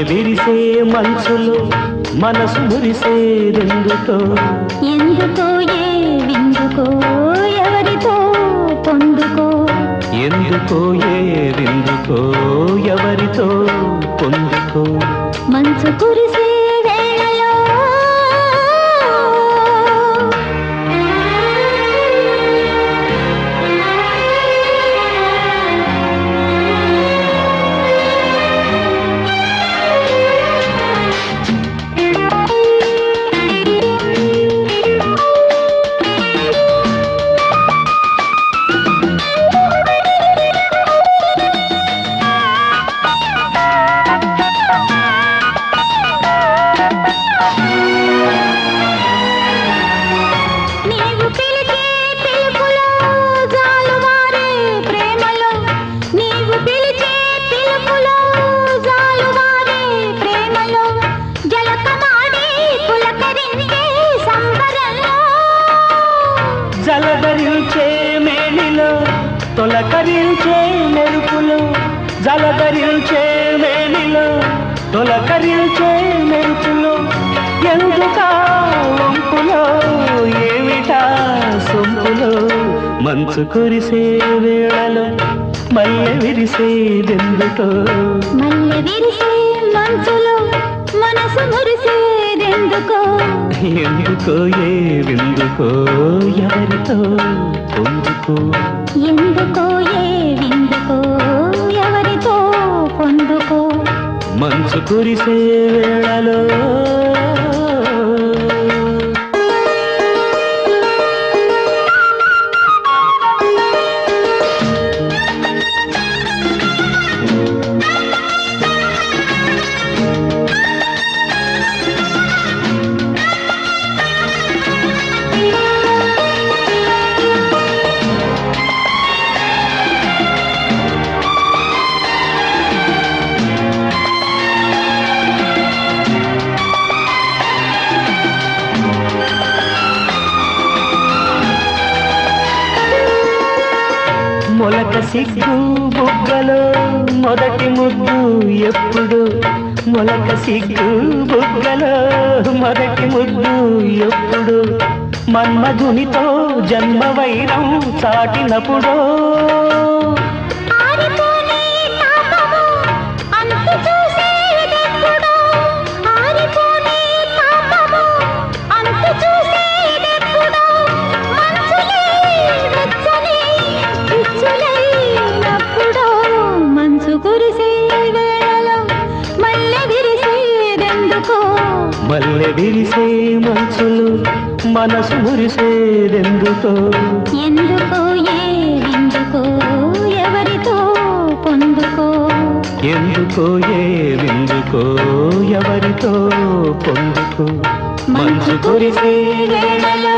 విరిసే మంచులో మనసు మురిసేదెందుకో ఎందుకో ఏ విందుకో ఎవరితో పొందుకో ఎందుకో ఏ విందుకో ఎవరితో పొందుకో మంచు కురిసే వేళలో జలధరించే మేనిలో తొలకరించే మెరుపులో జలధరించే మేనిలో తొలకరించే మెరుపులో ఎందుకా వంపులో ఏమిటా సొంపులో మంచు కురిసే వేళలో మల్లె విరిసేదెందుకో మల్లె విరిసే మంచులో మనసు మురిసేదెందుకో ఎందుకో ఏ విందుకో ఎవరితో పొందుకో ఎందుకో ఏ విందుకో ఎవరితో పొందుకో మంచు కురిసే వేళలో మొలక సిగ్గు బుగ్గలో మొదటి ముద్దు ఎప్పుడు మొలక సిగ్గు బుగ్గలో మొదటి ముద్దు ఎప్పుడు మన్మధునితో జన్మ వైరం చాటినప్పుడు మల్లె విరిసే మంచులు మనసు మురిసేదెందుకో ఎందుకో ఏ విందుకో ఎవరితో పొందుకో ఎందుకో ఏ విందుకో ఎవరితో పొందుకో మంచు కురిసే వేళలో